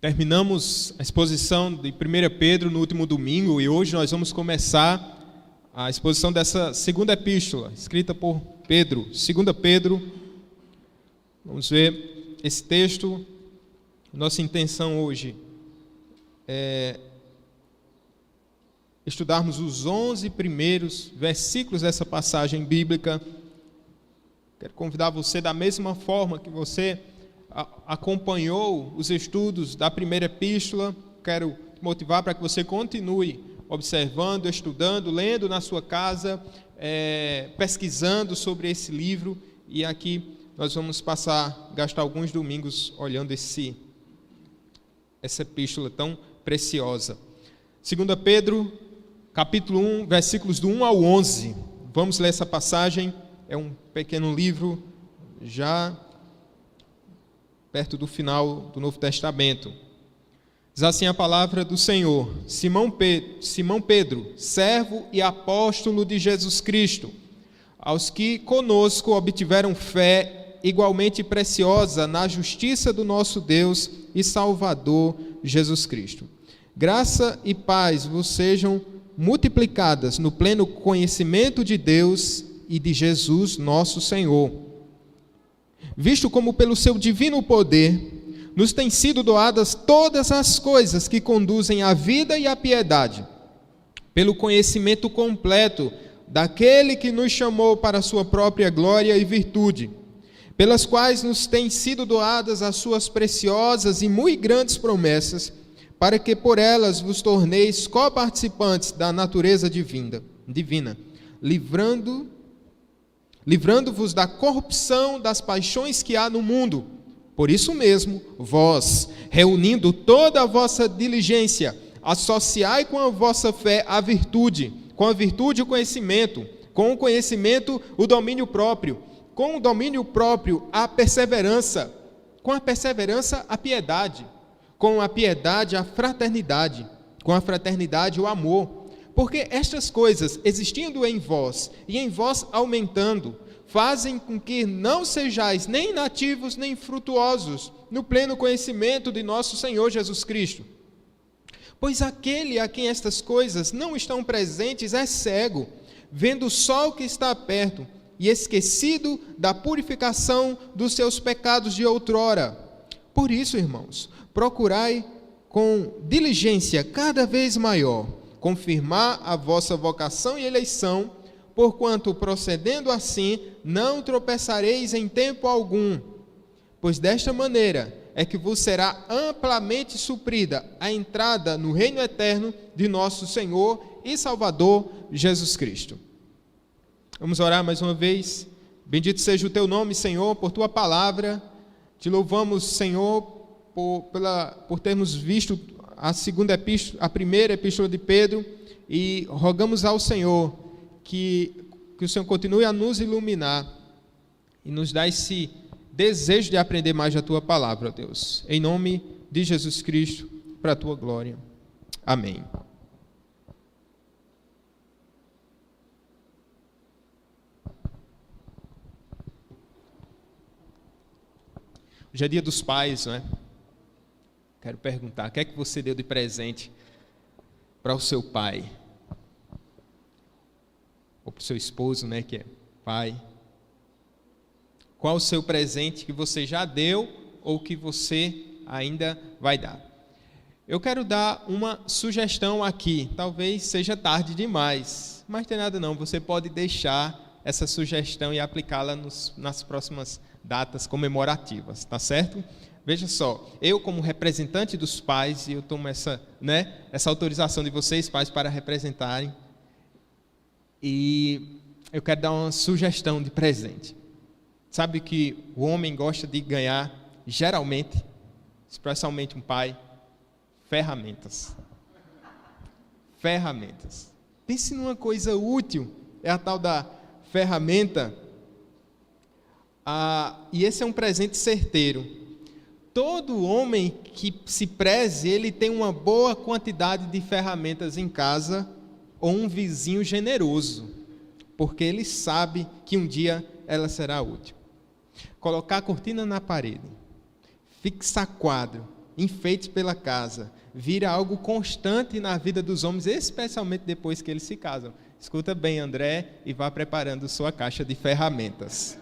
Terminamos a exposição de 1 Pedro no último domingo e hoje nós vamos começar a exposição dessa segunda epístola, escrita por Pedro. 2 Pedro, vamos ver esse texto. Nossa intenção hoje é estudarmos os 11 primeiros versículos dessa passagem bíblica. Quero convidar você, da mesma forma que você acompanhou os estudos da primeira epístola, quero te motivar para que você continue observando, estudando, lendo na sua casa, pesquisando sobre esse livro, e aqui nós vamos gastar alguns domingos olhando essa epístola tão preciosa. 2 Pedro, capítulo 1, versículos do 1 ao 11. Vamos ler essa passagem, é um pequeno livro, já perto do final do Novo Testamento. Diz assim a palavra do Senhor: Simão Pedro, servo e apóstolo de Jesus Cristo, aos que conosco obtiveram fé igualmente preciosa na justiça do nosso Deus e Salvador Jesus Cristo. Graça e paz vos sejam multiplicadas no pleno conhecimento de Deus e de Jesus nosso Senhor, visto como pelo seu divino poder nos têm sido doadas todas as coisas que conduzem à vida e à piedade, pelo conhecimento completo daquele que nos chamou para a sua própria glória e virtude, pelas quais nos têm sido doadas as suas preciosas e muito grandes promessas, para que por elas vos torneis coparticipantes da natureza divina, livrando-vos da corrupção das paixões que há no mundo. Por isso mesmo, vós, reunindo toda a vossa diligência, associai com a vossa fé a virtude, com a virtude o conhecimento, com o conhecimento o domínio próprio, com o domínio próprio a perseverança, com a perseverança a piedade, com a piedade a fraternidade, com a fraternidade o amor. Porque estas coisas, existindo em vós e em vós aumentando, fazem com que não sejais nem inativos nem frutuosos no pleno conhecimento de nosso Senhor Jesus Cristo. Pois aquele a quem estas coisas não estão presentes é cego, vendo só o que está perto e esquecido da purificação dos seus pecados de outrora. Por isso, irmãos, procurai com diligência cada vez maior confirmar a vossa vocação e eleição, porquanto, procedendo assim, não tropeçareis em tempo algum, pois desta maneira é que vos será amplamente suprida a entrada no reino eterno de nosso Senhor e Salvador Jesus Cristo. Vamos orar mais uma vez. Bendito seja o teu nome, Senhor, por tua palavra. Te louvamos, Senhor, por termos visto a primeira epístola de Pedro, e rogamos ao Senhor que o Senhor continue a nos iluminar e nos dá esse desejo de aprender mais da tua palavra, Deus. Em nome de Jesus Cristo, para a tua glória. Amém. Hoje é dia dos pais, não é? Quero perguntar, o que é que você deu de presente para o seu pai? Ou para o seu esposo, né, que é pai? Qual o seu presente que você já deu ou que você ainda vai dar? Eu quero dar uma sugestão aqui, talvez seja tarde demais, mas não tem nada não, você pode deixar essa sugestão e aplicá-la nas próximas datas comemorativas, tá certo? Veja só, eu como representante dos pais, e eu tomo essa autorização de vocês, pais, para representarem, e eu quero dar uma sugestão de presente. Sabe que o homem gosta de ganhar, geralmente, especialmente um pai, ferramentas. Ferramentas. Pense numa coisa útil, é a tal da ferramenta. E esse é um presente certeiro. Todo homem que se preze, ele tem uma boa quantidade de ferramentas em casa ou um vizinho generoso, porque ele sabe que um dia ela será útil. Colocar a cortina na parede, fixar quadro, enfeites pela casa, vira algo constante na vida dos homens, especialmente depois que eles se casam. Escuta bem, André, e vá preparando sua caixa de ferramentas.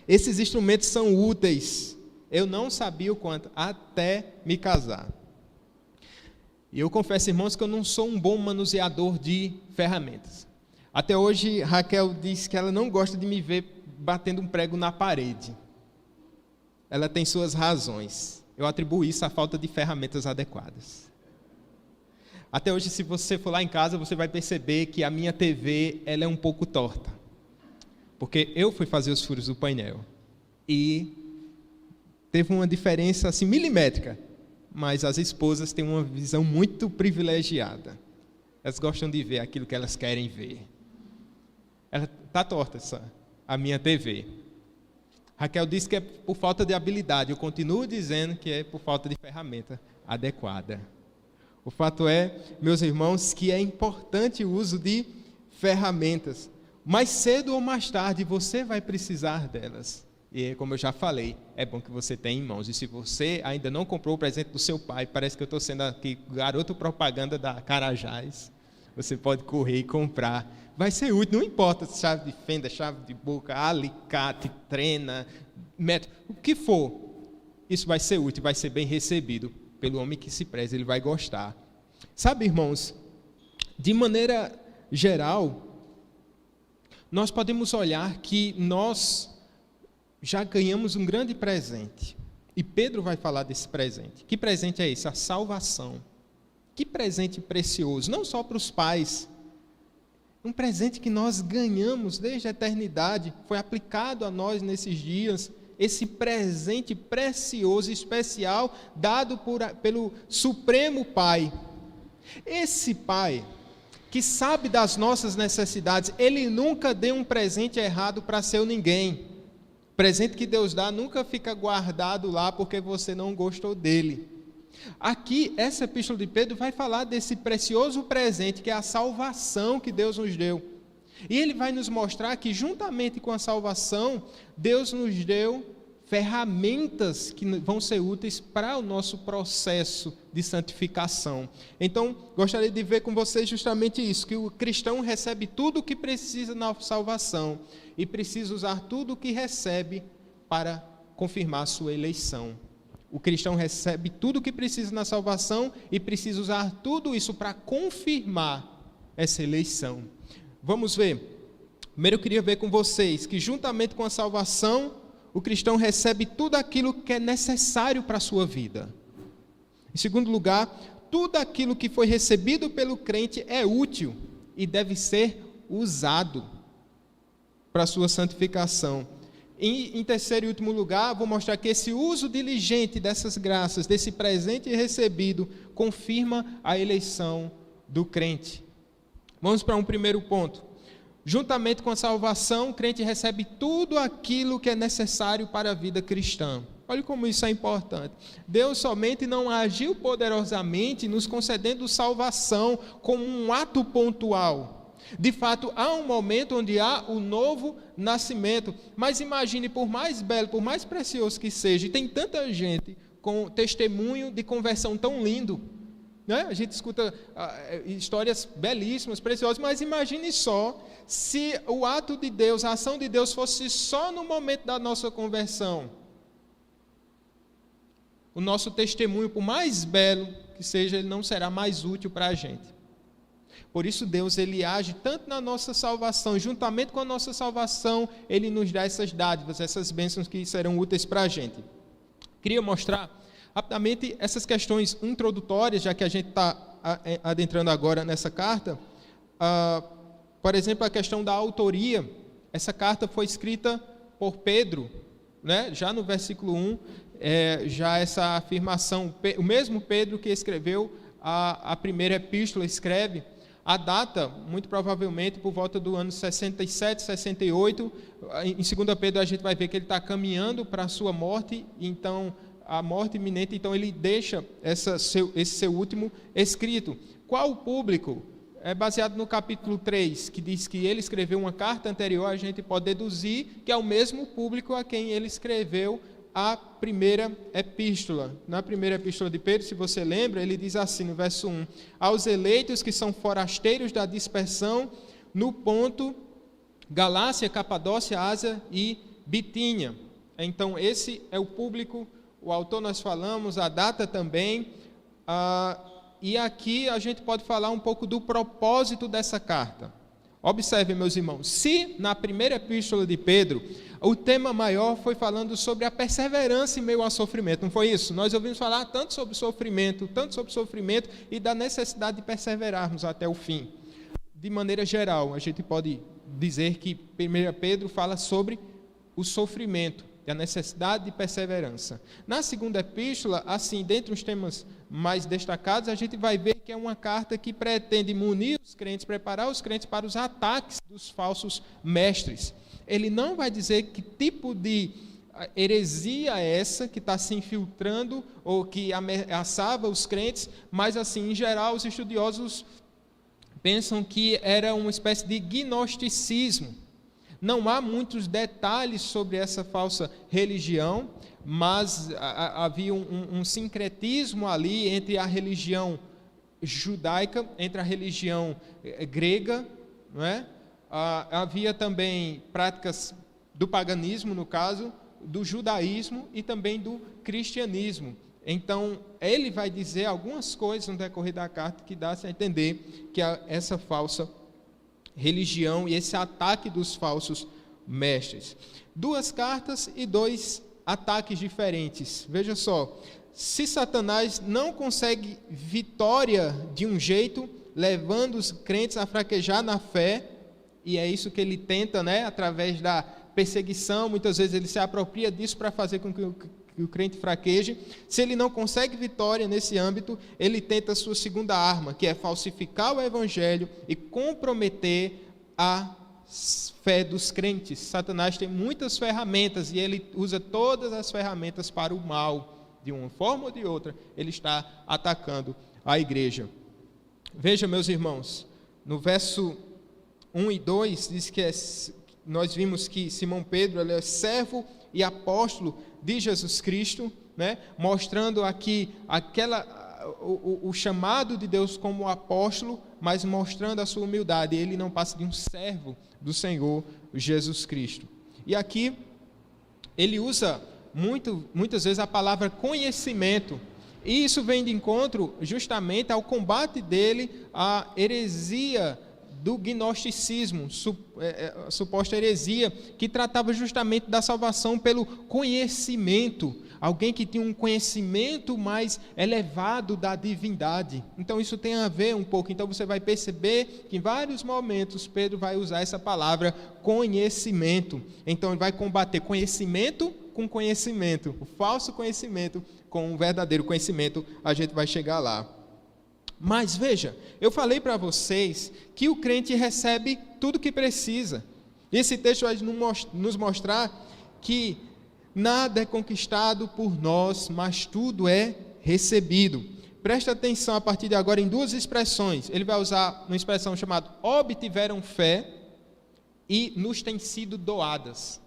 Esses instrumentos são úteis. Eu não sabia o quanto, até me casar. E eu confesso, irmãos, que eu não sou um bom manuseador de ferramentas. Até hoje, Raquel diz que ela não gosta de me ver batendo um prego na parede. Ela tem suas razões. Eu atribuo isso à falta de ferramentas adequadas. Até hoje, se você for lá em casa, você vai perceber que a minha TV ela é um pouco torta. Porque eu fui fazer os furos do painel. E teve uma diferença assim, milimétrica. Mas as esposas têm uma visão muito privilegiada. Elas gostam de ver aquilo que elas querem ver. Ela está torta, a minha TV. Raquel disse que é por falta de habilidade. Eu continuo dizendo que é por falta de ferramenta adequada. O fato é, meus irmãos, que é importante o uso de ferramentas. Mais cedo ou mais tarde, você vai precisar delas. E, como eu já falei, é bom que você tenha em mãos. E se você ainda não comprou o presente do seu pai, parece que eu estou sendo aqui garoto propaganda da Carajás, você pode correr e comprar. Vai ser útil, não importa se chave de fenda, chave de boca, alicate, trena, metro, o que for. Isso vai ser útil, vai ser bem recebido pelo homem que se preza, ele vai gostar. Sabe, irmãos, de maneira geral, nós podemos olhar que nós já ganhamos um grande presente. E Pedro vai falar desse presente. Que presente é esse? A salvação. Que presente precioso, não só para os pais. Um presente que nós ganhamos desde a eternidade, foi aplicado a nós nesses dias. Esse presente precioso, especial, dado pelo Supremo Pai. Esse Pai, que sabe das nossas necessidades, Ele nunca deu um presente errado para seu ninguém. O presente que Deus dá nunca fica guardado lá porque você não gostou dele. Aqui, essa epístola de Pedro vai falar desse precioso presente que é a salvação que Deus nos deu. E ele vai nos mostrar que, juntamente com a salvação, Deus nos deu ferramentas que vão ser úteis para o nosso processo de santificação. Então, gostaria de ver com vocês justamente isso, que o cristão recebe tudo o que precisa na salvação e precisa usar tudo o que recebe para confirmar a sua eleição. O cristão recebe tudo o que precisa na salvação e precisa usar tudo isso para confirmar essa eleição. Vamos ver. Primeiro eu queria ver com vocês que juntamente com a salvação, o cristão recebe tudo aquilo que é necessário para a sua vida. Em segundo lugar, tudo aquilo que foi recebido pelo crente é útil e deve ser usado para a sua santificação. Em terceiro e último lugar, vou mostrar que esse uso diligente dessas graças, desse presente recebido, confirma a eleição do crente. Vamos para um primeiro ponto. Juntamente com a salvação, o crente recebe tudo aquilo que é necessário para a vida cristã. Olha como isso é importante. Deus somente não agiu poderosamente nos concedendo salvação como um ato pontual. De fato, há um momento onde há o novo nascimento. Mas imagine, por mais belo, por mais precioso que seja, e tem tanta gente com testemunho de conversão tão lindo, né? A gente escuta histórias belíssimas, preciosas, mas imagine só se o ato de Deus, a ação de Deus fosse só no momento da nossa conversão. O nosso testemunho, por mais belo que seja, ele não será mais útil para a gente. Por isso Deus, ele age tanto na nossa salvação, e juntamente com a nossa salvação, ele nos dá essas dádivas, essas bênçãos que serão úteis para a gente. Queria mostrar rapidamente essas questões introdutórias, já que a gente está adentrando agora nessa carta. Por exemplo, a questão da autoria. Essa carta foi escrita por Pedro, né? Já no versículo 1, já essa afirmação, o mesmo Pedro que escreveu a primeira epístola, escreve. A data, muito provavelmente, por volta do ano 67, 68. Em 2 Pedro, a gente vai ver que ele está caminhando para a sua morte, então, a morte iminente, então ele deixa esse seu último escrito. Qual o público? É baseado no capítulo 3, que diz que ele escreveu uma carta anterior, a gente pode deduzir que é o mesmo público a quem ele escreveu a primeira epístola. Na primeira epístola de Pedro, se você lembra, ele diz assim, no verso 1, aos eleitos que são forasteiros da dispersão, no Ponto, Galácia, Capadócia, Ásia e Bitínia. Então, esse é o público, o autor nós falamos, a data também, e aqui a gente pode falar um pouco do propósito dessa carta. Observe, meus irmãos, se na primeira epístola de Pedro, o tema maior foi falando sobre a perseverança em meio ao sofrimento, não foi isso? Nós ouvimos falar tanto sobre sofrimento e da necessidade de perseverarmos até o fim. De maneira geral, a gente pode dizer que 1 Pedro fala sobre o sofrimento e a necessidade de perseverança. Na segunda epístola, assim, dentre os temas mais destacados, a gente vai ver que é uma carta que pretende munir os crentes, preparar os crentes para os ataques dos falsos mestres. Ele não vai dizer que tipo de heresia é essa que está se infiltrando ou que ameaçava os crentes, mas, assim, em geral, os estudiosos pensam que era uma espécie de gnosticismo. Não há muitos detalhes sobre essa falsa religião, mas havia um sincretismo ali entre a religião judaica, entre a religião grega, não é? Havia também práticas do paganismo, no caso, do judaísmo e também do cristianismo. Então, ele vai dizer algumas coisas no decorrer da carta que dá-se a entender que essa falsa religião e esse ataque dos falsos mestres. 2 cartas e 2 ataques diferentes. Veja só, se Satanás não consegue vitória de um jeito, levando os crentes a fraquejar na fé, e é isso que ele tenta, né, através da perseguição, muitas vezes ele se apropria disso para fazer com que o crente fraqueje. Se ele não consegue vitória nesse âmbito, ele tenta a sua segunda arma, que é falsificar o evangelho e comprometer a fé dos crentes. Satanás tem muitas ferramentas e ele usa todas as ferramentas para o mal. De uma forma ou de outra, ele está atacando a igreja. Veja, meus irmãos, no verso 1 e 2, diz que nós vimos que Simão Pedro ele é servo e apóstolo de Jesus Cristo, né? Mostrando aqui o chamado de Deus como apóstolo, mas mostrando a sua humildade. Ele não passa de um servo do Senhor Jesus Cristo. E aqui ele usa muitas vezes a palavra conhecimento, e isso vem de encontro justamente ao combate dele à heresia do gnosticismo, suposta heresia, que tratava justamente da salvação pelo conhecimento, alguém que tinha um conhecimento mais elevado da divindade. Então isso tem a ver um pouco, então você vai perceber que em vários momentos Pedro vai usar essa palavra conhecimento. Então ele vai combater conhecimento com conhecimento, o falso conhecimento com o verdadeiro conhecimento, a gente vai chegar lá. Mas veja, eu falei para vocês que o crente recebe tudo o que precisa. Esse texto vai nos mostrar que nada é conquistado por nós, mas tudo é recebido. Presta atenção a partir de agora em 2 expressões. Ele vai usar uma expressão chamada obtiveram fé e nos têm sido doadas.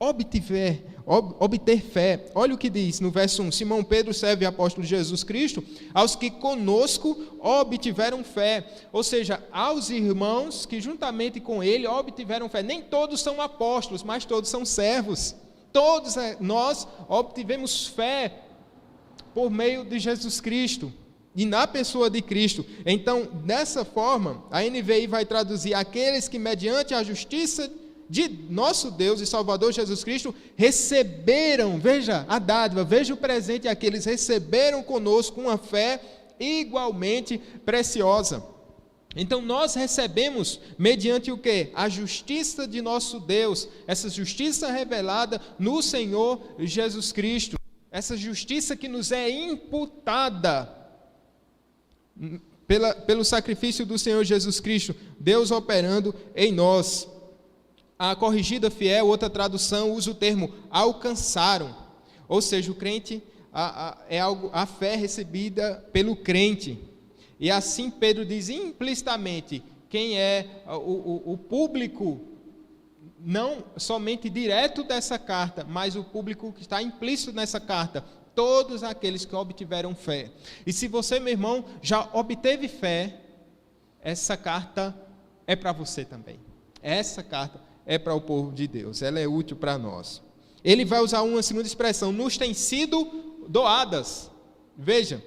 Obter fé. Olha o que diz no verso 1. Simão Pedro, servo e apóstolo de Jesus Cristo, aos que conosco obtiveram fé. Ou seja, aos irmãos que juntamente com ele obtiveram fé. Nem todos são apóstolos, mas todos são servos. Todos nós obtivemos fé por meio de Jesus Cristo e na pessoa de Cristo. Então, dessa forma, a NVI vai traduzir aqueles que mediante a justiça de nosso Deus e Salvador Jesus Cristo, receberam, veja a dádiva, veja o presente aqueles receberam conosco uma fé igualmente preciosa. Então nós recebemos mediante o quê? A justiça de nosso Deus, essa justiça revelada no Senhor Jesus Cristo, essa justiça que nos é imputada pelo sacrifício do Senhor Jesus Cristo, Deus operando em nós. A Corrigida Fiel, outra tradução, usa o termo alcançaram, ou seja, o crente, a fé recebida pelo crente. E assim Pedro diz implicitamente quem é o público não somente direto dessa carta, mas o público que está implícito nessa carta, todos aqueles que obtiveram fé. E se você, meu irmão, já obteve fé, essa carta é para você também. Essa carta é para o povo de Deus, ela é útil para nós. Ele vai usar uma segunda expressão, nos têm sido doadas. Veja,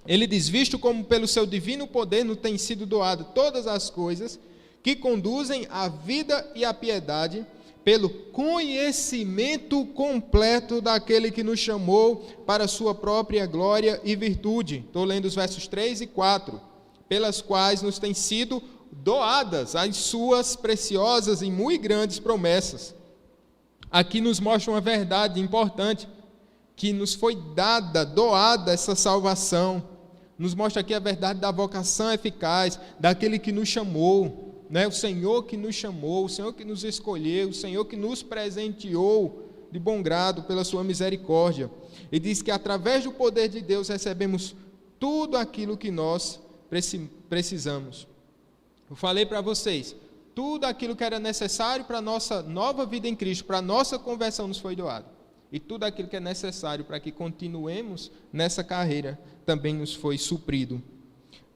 ele diz, visto como pelo seu divino poder nos têm sido doadas todas as coisas que conduzem à vida e à piedade, pelo conhecimento completo daquele que nos chamou para a sua própria glória e virtude. Estou lendo os versos 3 e 4. Pelas quais nos têm sido doadas as suas preciosas e muito grandes promessas. Aqui nos mostra uma verdade importante, que nos foi doada essa salvação. Nos mostra aqui a verdade da vocação eficaz, daquele que nos chamou. O Senhor que nos chamou, o Senhor que nos escolheu, o Senhor que nos presenteou de bom grado pela sua misericórdia. E diz que através do poder de Deus recebemos tudo aquilo que nós precisamos. Eu falei para vocês, tudo aquilo que era necessário para a nossa nova vida em Cristo, para a nossa conversão nos foi doado. E tudo aquilo que é necessário para que continuemos nessa carreira também nos foi suprido.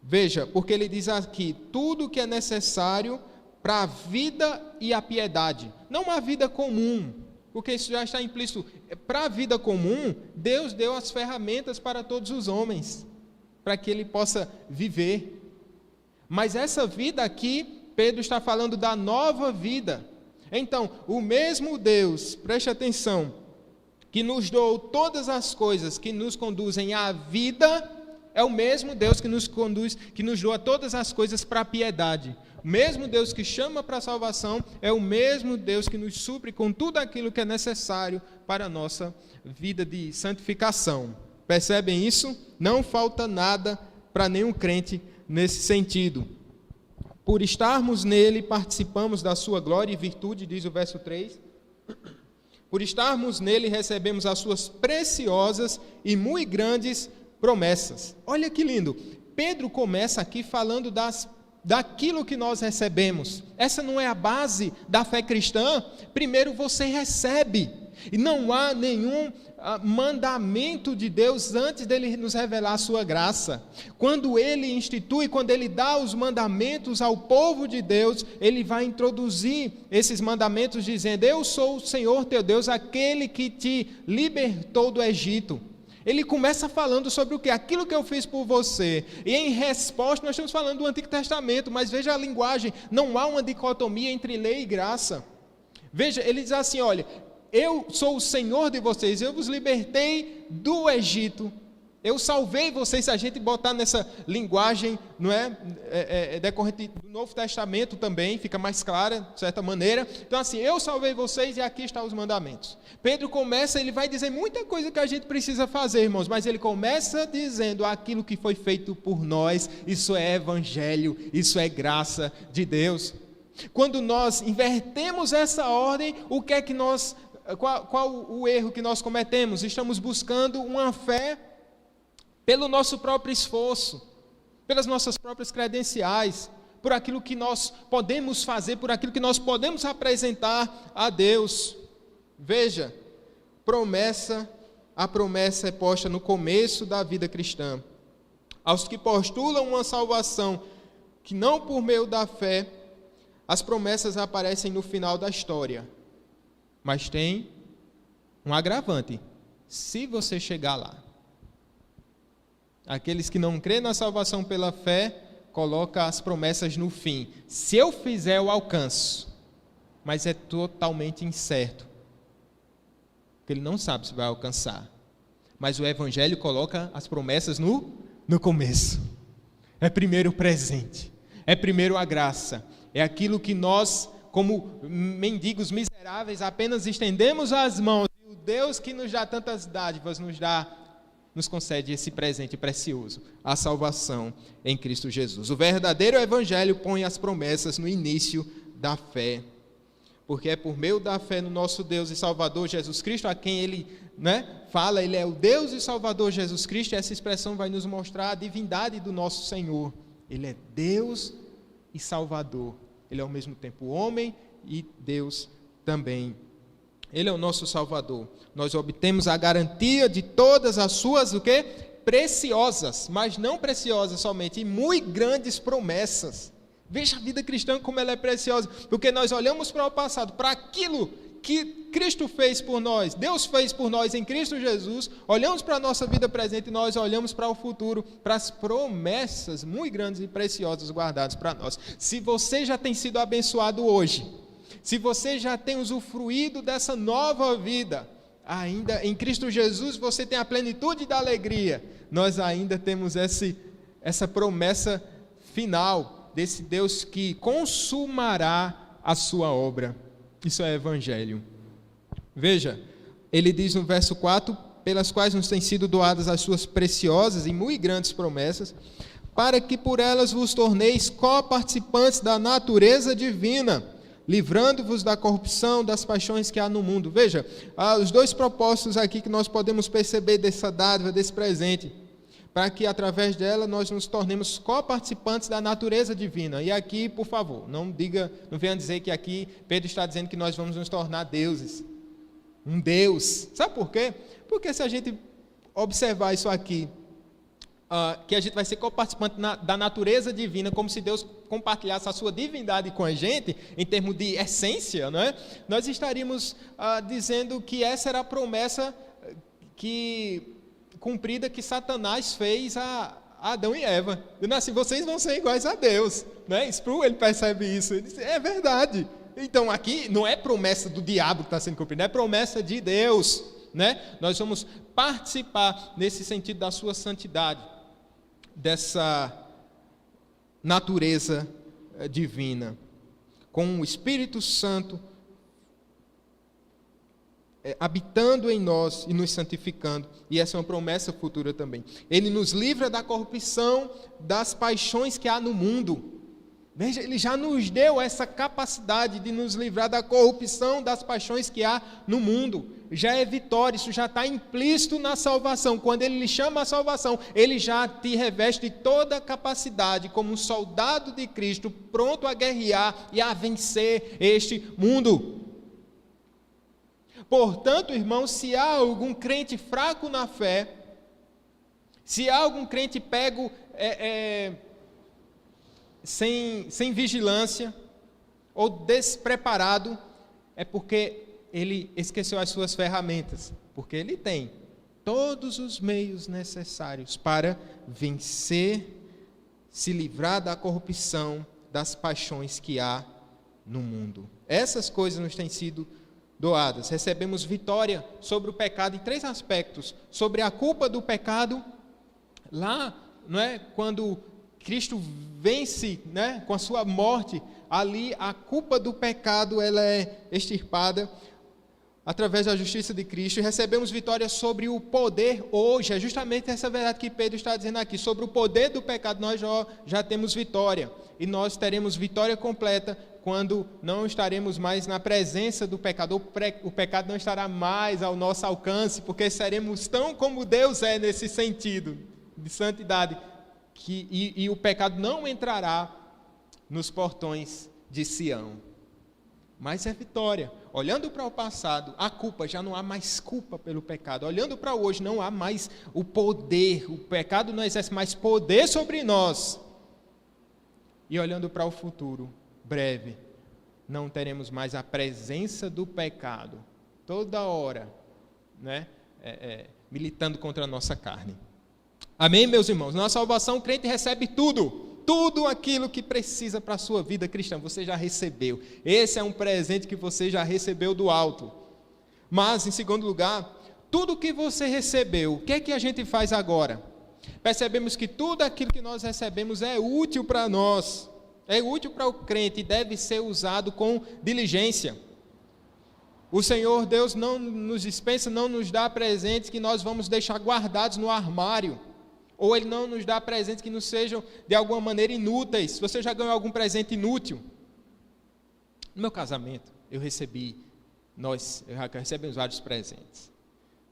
Veja, porque ele diz aqui, tudo que é necessário para a vida e a piedade. Não uma vida comum, porque isso já está implícito. Para a vida comum, Deus deu as ferramentas para todos os homens, para que ele possa viver. Mas essa vida aqui, Pedro está falando da nova vida. Então, o mesmo Deus, preste atenção, que nos doou todas as coisas que nos conduzem à vida, é o mesmo Deus que nos conduz, que nos doa todas as coisas para a piedade. O mesmo Deus que chama para a salvação é o mesmo Deus que nos supre com tudo aquilo que é necessário para a nossa vida de santificação. Percebem isso? Não falta nada para nenhum crente nesse sentido. Por estarmos nele, participamos da sua glória e virtude, diz o verso 3. Por estarmos nele, recebemos as suas preciosas e muito grandes promessas. Olha que lindo. Pedro começa aqui falando daquilo que nós recebemos. Essa não é a base da fé cristã. Primeiro você recebe. E não há nenhum mandamento de Deus antes dele nos revelar a sua graça. Quando ele institui, quando ele dá os mandamentos ao povo de Deus, ele vai introduzir esses mandamentos dizendo, eu sou o Senhor teu Deus, aquele que te libertou do Egito. Ele começa falando sobre o quê? Aquilo que eu fiz por você. E em resposta, nós estamos falando do Antigo Testamento, mas veja a linguagem, não há uma dicotomia entre lei e graça. Veja, ele diz assim, olha, eu sou o Senhor de vocês, eu vos libertei do Egito, eu salvei vocês. Se a gente botar nessa linguagem, não é decorrente do Novo Testamento também, fica mais clara, de certa maneira. Então assim, eu salvei vocês e aqui estão os mandamentos. Pedro começa, ele vai dizer muita coisa que a gente precisa fazer, irmãos, mas ele começa dizendo aquilo que foi feito por nós, isso é evangelho, isso é graça de Deus. Quando nós invertemos essa ordem, o que é que qual o erro que nós cometemos? Estamos buscando uma fé pelo nosso próprio esforço, pelas nossas próprias credenciais, por aquilo que nós podemos fazer, por aquilo que nós podemos apresentar a Deus. Veja, a promessa é posta no começo da vida cristã. Aos que postulam uma salvação que não por meio da fé, as promessas aparecem no final da história. Mas tem um agravante, se você chegar lá. Aqueles que não crêem na salvação pela fé, colocam as promessas no fim. Se eu fizer, eu alcanço. Mas é totalmente incerto. Porque ele não sabe se vai alcançar. Mas o Evangelho coloca as promessas no começo. É primeiro o presente. É primeiro a graça. É aquilo que nós, como mendigos miseráveis, apenas estendemos as mãos. E o Deus que nos dá tantas dádivas nos concede esse presente precioso, a salvação em Cristo Jesus. O verdadeiro Evangelho põe as promessas no início da fé, porque é por meio da fé no nosso Deus e Salvador Jesus Cristo, a quem ele fala, ele é o Deus e Salvador Jesus Cristo, e essa expressão vai nos mostrar a divindade do nosso Senhor. Ele é Deus e Salvador, ele é ao mesmo tempo homem e Deus também. Ele é o nosso Salvador. Nós obtemos a garantia de todas as suas, o quê? Preciosas, mas não preciosas somente, e muito grandes promessas. Veja a vida cristã como ela é preciosa, porque nós olhamos para o passado, para aquilo que Cristo fez por nós, Deus fez por nós em Cristo Jesus, olhamos para a nossa vida presente e nós olhamos para o futuro, para as promessas muito grandes e preciosas guardadas para nós. Se você já tem sido abençoado hoje, se você já tem usufruído dessa nova vida, ainda em Cristo Jesus você tem a plenitude da alegria, nós ainda temos essa promessa final desse Deus que consumará a sua obra. Isso é evangelho. Veja, ele diz no verso 4, pelas quais nos têm sido doadas as suas preciosas e muito grandes promessas, para que por elas vos torneis coparticipantes da natureza divina, livrando-vos da corrupção, das paixões que há no mundo. Veja, os dois propósitos aqui que nós podemos perceber dessa dádiva, desse presente, para que através dela nós nos tornemos coparticipantes da natureza divina. E aqui, por favor, não venha dizer que aqui Pedro está dizendo que nós vamos nos tornar deuses. Um Deus. Sabe por quê? Porque se a gente observar isso aqui, que a gente vai ser coparticipante da natureza divina, como se Deus compartilhasse a sua divindade com a gente, em termos de essência, não é? Nós estaríamos dizendo que essa era a promessa cumprida que Satanás fez a Adão e Eva. Dizendo assim, vocês vão ser iguais a Deus. Né? Sproul, ele percebe isso. Ele diz, é verdade. Então aqui não é promessa do diabo que está sendo cumprida, é promessa de Deus. Né? Nós vamos participar nesse sentido da sua santidade, dessa natureza divina, com o Espírito Santo habitando em nós e nos santificando, e essa é uma promessa futura também. Ele nos livra da corrupção, das paixões que há no mundo. Veja, ele já nos deu essa capacidade de nos livrar da corrupção, das paixões que há no mundo. Já é vitória, isso já está implícito na salvação. Quando ele lhe chama a salvação, ele já te reveste de toda a capacidade como um soldado de Cristo, pronto a guerrear e a vencer este mundo. Portanto, irmãos, se há algum crente fraco na fé, se há algum crente pego sem vigilância ou despreparado, é porque ele esqueceu as suas ferramentas, porque ele tem todos os meios necessários para vencer, se livrar da corrupção, das paixões que há no mundo. Essas coisas nos têm sido doadas. Recebemos vitória sobre o pecado em 3 aspectos. Sobre a culpa do pecado, lá, não é, quando Cristo vence, né, com a sua morte, ali a culpa do pecado ela é extirpada através da justiça de Cristo. E recebemos vitória sobre o poder hoje. É justamente essa verdade que Pedro está dizendo aqui. Sobre o poder do pecado nós já temos vitória. E nós teremos vitória completa quando não estaremos mais na presença do pecador. O pecado não estará mais ao nosso alcance, porque seremos tão como Deus é nesse sentido de santidade, e o pecado não entrará nos portões de Sião. Mas é vitória. Olhando para o passado, a culpa, já não há mais culpa pelo pecado. Olhando para hoje, não há mais o poder. O pecado não exerce mais poder sobre nós. E olhando para o futuro, breve, não teremos mais a presença do pecado, toda hora, né? Militando contra a nossa carne. Amém, meus irmãos? Na salvação, o crente recebe tudo aquilo que precisa para a sua vida cristã, você já recebeu. Esse é um presente que você já recebeu do alto. Mas, em segundo lugar, tudo que você recebeu, o que é que a gente faz agora? Percebemos que tudo aquilo que nós recebemos é útil para nós, é útil para o crente e deve ser usado com diligência. O Senhor Deus não nos dispensa, não nos dá presentes que nós vamos deixar guardados no armário, ou Ele não nos dá presentes que nos sejam de alguma maneira inúteis. Você já ganhou algum presente inútil? No meu casamento, nós recebemos vários presentes.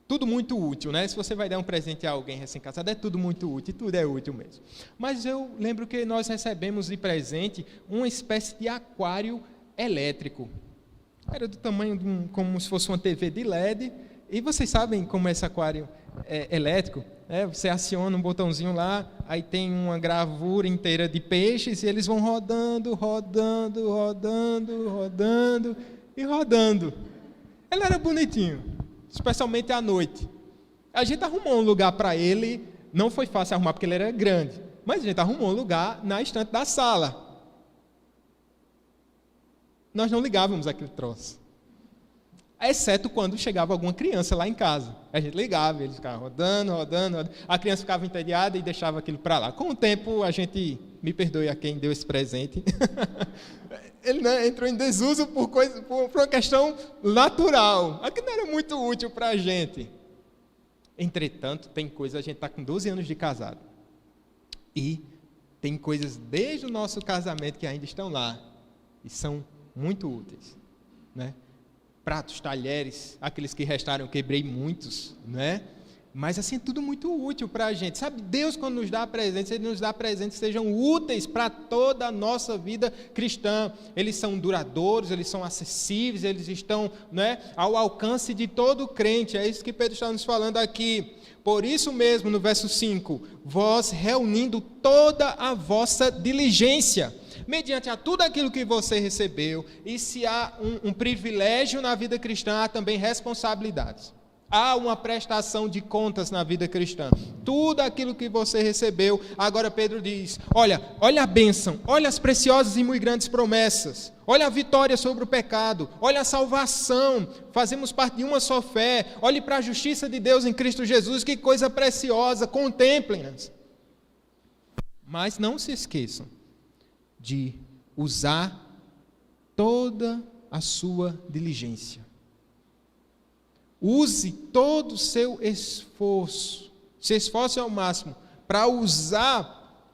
Tudo muito útil, né? Se você vai dar um presente a alguém recém-casado, é tudo muito útil, tudo é útil mesmo. Mas eu lembro que nós recebemos de presente uma espécie de aquário elétrico. Era do tamanho como se fosse uma TV de LED. E vocês sabem como esse aquário é elétrico? Você aciona um botãozinho lá, aí tem uma gravura inteira de peixes e eles vão rodando, rodando, rodando, rodando e rodando. Ele era bonitinho, especialmente à noite. A gente arrumou um lugar para ele, não foi fácil arrumar porque ele era grande, mas a gente arrumou um lugar na estante da sala. Nós não ligávamos aquele troço. Exceto quando chegava alguma criança lá em casa. A gente ligava, eles ficavam rodando, rodando, rodando. A criança ficava entediada e deixava aquilo para lá. Com o tempo, a gente, me perdoe a quem deu esse presente, ele entrou em desuso por uma questão natural. Aquilo não era muito útil para a gente. Entretanto, tem coisas, a gente está com 12 anos de casado. E tem coisas desde o nosso casamento que ainda estão lá. E são muito úteis, né? Pratos, talheres, aqueles que restaram, eu quebrei muitos, né? Mas assim, é tudo muito útil para a gente, sabe? Deus, quando nos dá presentes, Ele nos dá presentes que sejam úteis para toda a nossa vida cristã. Eles são duradouros, eles são acessíveis, eles estão, né, ao alcance de todo crente. É isso que Pedro está nos falando aqui. Por isso mesmo, no verso 5, vós reunindo toda a vossa diligência, mediante a tudo aquilo que você recebeu, e se há um privilégio na vida cristã, há também responsabilidades. Há uma prestação de contas na vida cristã. Tudo aquilo que você recebeu, agora Pedro diz, olha a bênção, olha as preciosas e muito grandes promessas, olha a vitória sobre o pecado, olha a salvação, fazemos parte de uma só fé, olhe para a justiça de Deus em Cristo Jesus, que coisa preciosa, contemplem-nas. Mas não se esqueçam de usar toda a sua diligência. Use todo o seu esforço, se esforce ao máximo para usar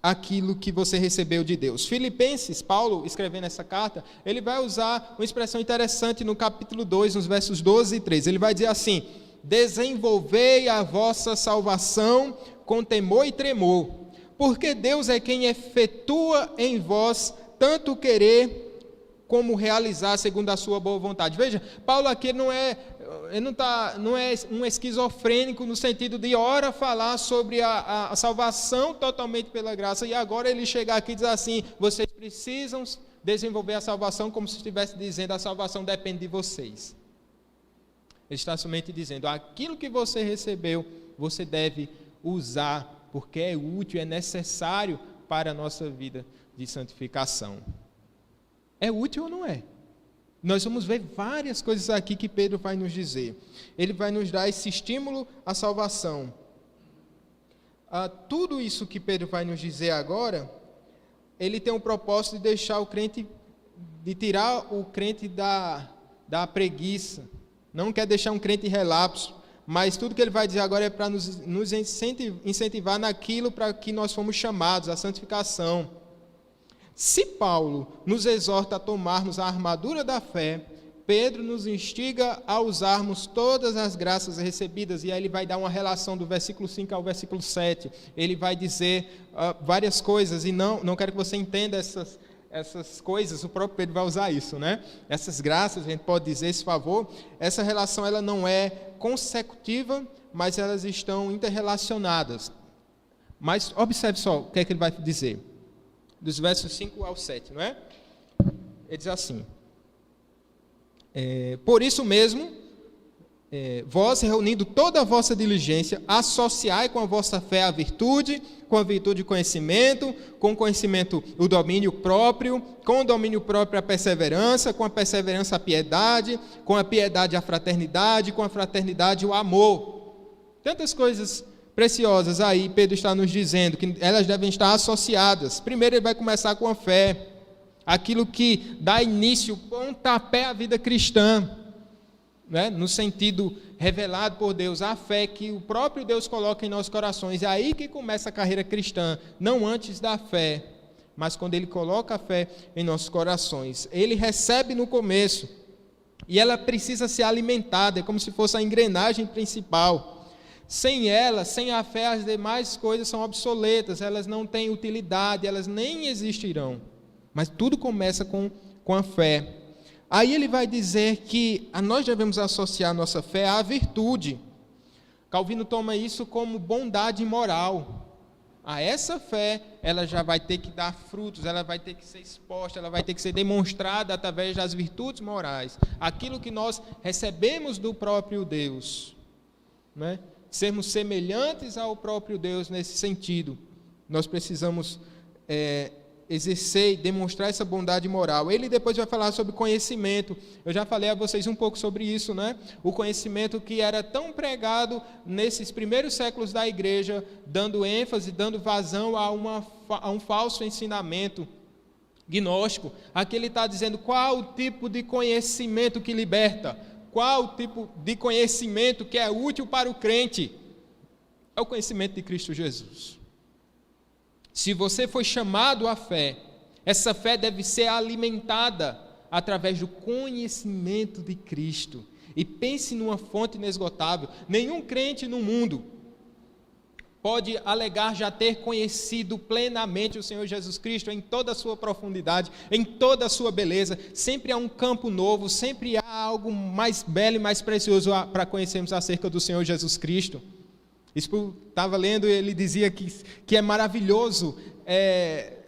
aquilo que você recebeu de Deus. Filipenses, Paulo, escrevendo essa carta, ele vai usar uma expressão interessante no capítulo 2, nos versos 12 e 13. Ele vai dizer assim, desenvolvei a vossa salvação com temor e tremor, porque Deus é quem efetua em vós tanto querer como realizar segundo a sua boa vontade. Veja, Paulo aqui não é um esquizofrênico no sentido de ora falar sobre a salvação totalmente pela graça e agora ele chegar aqui e dizer assim, vocês precisam desenvolver a salvação como se estivesse dizendo a salvação depende de vocês. Ele está somente dizendo, aquilo que você recebeu, você deve usar porque é útil, é necessário para a nossa vida de santificação. É útil ou não é? Nós vamos ver várias coisas aqui que Pedro vai nos dizer. Ele vai nos dar esse estímulo à salvação. Tudo isso que Pedro vai nos dizer agora, ele tem o propósito de deixar o crente, de tirar o crente da preguiça. Não quer deixar um crente relapso. Mas tudo que ele vai dizer agora é para nos incentivar naquilo para que nós fomos chamados, a santificação. Se Paulo nos exorta a tomarmos a armadura da fé, Pedro nos instiga a usarmos todas as graças recebidas, e aí ele vai dar uma relação do versículo 5 ao versículo 7. Ele vai dizer várias coisas, e não quero que você entenda essas coisas, o próprio Pedro vai usar isso, né? Essas graças, a gente pode dizer, esse favor, essa relação ela não é consecutiva, mas elas estão interrelacionadas. Mas observe só o que é que ele vai dizer, dos versos 5 ao 7, não é? Ele diz assim, por isso mesmo, vós reunindo toda a vossa diligência, associai com a vossa fé a virtude, com a virtude o conhecimento, com o conhecimento o domínio próprio, com o domínio próprio a perseverança, com a perseverança a piedade, com a piedade a fraternidade, com a fraternidade o amor. Tantas coisas preciosas aí, Pedro está nos dizendo que elas devem estar associadas. Primeiro ele vai começar com a fé, aquilo que dá início, pontapé à vida cristã, né? No sentido revelado por Deus, a fé que o próprio Deus coloca em nossos corações. É aí que começa a carreira cristã, não antes da fé, mas quando Ele coloca a fé em nossos corações. Ele recebe no começo, e ela precisa ser alimentada, é como se fosse a engrenagem principal. Sem ela, sem a fé, as demais coisas são obsoletas, elas não têm utilidade, elas nem existirão. Mas tudo começa com a fé. Aí ele vai dizer que nós devemos associar nossa fé à virtude. Calvino toma isso como bondade moral. A essa fé, ela já vai ter que dar frutos, ela vai ter que ser exposta, ela vai ter que ser demonstrada através das virtudes morais. Aquilo que nós recebemos do próprio Deus, né? Sermos semelhantes ao próprio Deus nesse sentido. Nós precisamos exercer e demonstrar essa bondade moral. Ele depois vai falar sobre conhecimento. Eu já falei a vocês um pouco sobre isso, né? O conhecimento que era tão pregado nesses primeiros séculos da igreja, dando ênfase, dando vazão a um falso ensinamento gnóstico. Aqui ele está dizendo qual o tipo de conhecimento que liberta, qual o tipo de conhecimento que é útil para o crente. É o conhecimento de Cristo Jesus. Se você foi chamado à fé, essa fé deve ser alimentada através do conhecimento de Cristo. E pense numa fonte inesgotável. Nenhum crente no mundo pode alegar já ter conhecido plenamente o Senhor Jesus Cristo em toda a sua profundidade, em toda a sua beleza. Sempre há um campo novo, sempre há algo mais belo e mais precioso para conhecermos acerca do Senhor Jesus Cristo. Estava lendo, ele dizia que é maravilhoso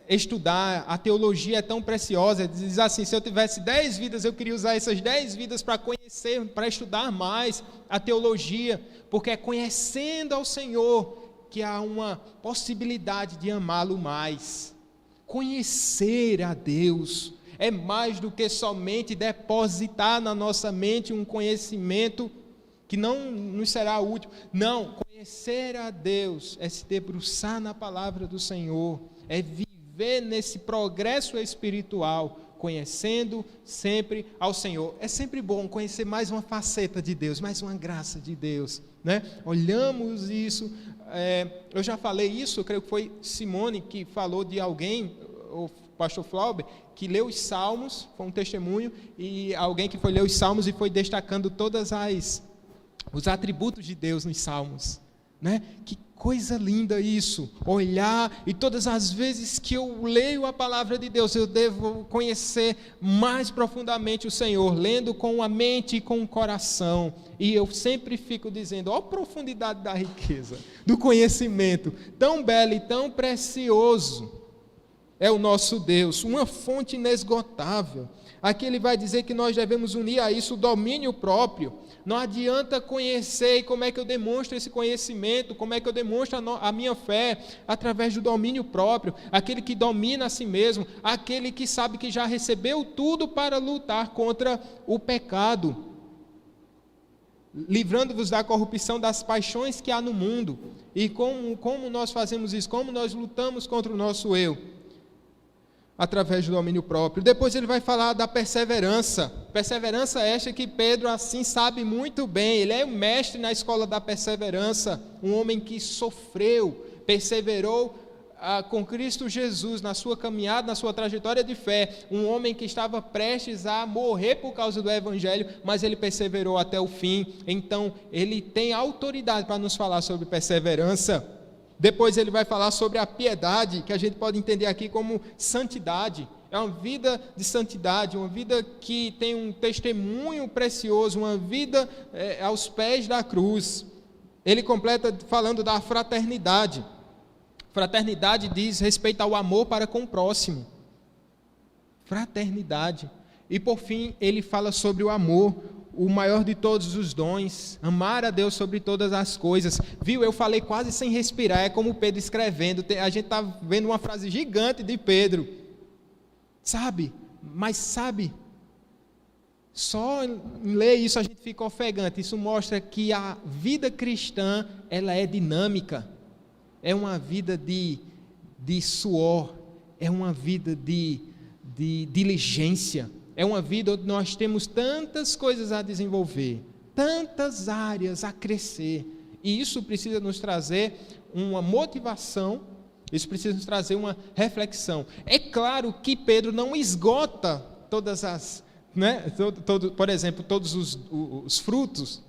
estudar, a teologia é tão preciosa. Ele diz assim: se eu tivesse 10 vidas, eu queria usar essas 10 vidas para conhecer, para estudar mais a teologia, porque é conhecendo ao Senhor que há uma possibilidade de amá-lo mais. Conhecer a Deus é mais do que somente depositar na nossa mente um conhecimento que não nos será útil. Não, conhecer a Deus é se debruçar na palavra do Senhor, é viver nesse progresso espiritual, conhecendo sempre ao Senhor. É sempre bom conhecer mais uma faceta de Deus, mais uma graça de Deus, né? Olhamos isso, eu já falei isso, eu creio que foi Simone que falou de alguém, o pastor Flauber, que leu os Salmos, foi um testemunho, e alguém que foi ler os Salmos e foi destacando todas os atributos de Deus nos Salmos, né? Que coisa linda isso, olhar, e todas as vezes que eu leio a palavra de Deus, eu devo conhecer mais profundamente o Senhor, lendo com a mente e com o coração, e eu sempre fico dizendo, ó a profundidade da riqueza, do conhecimento, tão belo e tão precioso, é o nosso Deus, uma fonte inesgotável. Aqui ele vai dizer que nós devemos unir a isso o domínio próprio. Não adianta conhecer, e como é que eu demonstro esse conhecimento, como é que eu demonstro a minha fé, através do domínio próprio, aquele que domina a si mesmo, aquele que sabe que já recebeu tudo para lutar contra o pecado, livrando-vos da corrupção das paixões que há no mundo. E como nós fazemos isso, como nós lutamos contra o nosso eu? Através do domínio próprio. Depois ele vai falar da perseverança. Perseverança esta que Pedro assim sabe muito bem. Ele é o mestre na escola da perseverança. Um homem que sofreu, perseverou com Cristo Jesus na sua caminhada, na sua trajetória de fé. Um homem que estava prestes a morrer por causa do Evangelho, mas ele perseverou até o fim. Então ele tem autoridade para nos falar sobre perseverança. Depois ele vai falar sobre a piedade, que a gente pode entender aqui como santidade. É uma vida de santidade, uma vida que tem um testemunho precioso, uma vida aos pés da cruz. Ele completa falando da fraternidade. Fraternidade diz respeito ao amor para com o próximo. Fraternidade. E por fim, ele fala sobre o amor, o maior de todos os dons, amar a Deus sobre todas as coisas. Viu? Eu falei quase sem respirar, é como Pedro escrevendo. A gente está vendo uma frase gigante de Pedro. Sabe? Mas sabe? Só em ler isso a gente fica ofegante. Isso mostra que a vida cristã, ela é dinâmica. É uma vida de suor. É uma vida de diligência. É uma vida onde nós temos tantas coisas a desenvolver, tantas áreas a crescer, e isso precisa nos trazer uma motivação, isso precisa nos trazer uma reflexão. É claro que Pedro não esgota todas as, por exemplo, todos os frutos,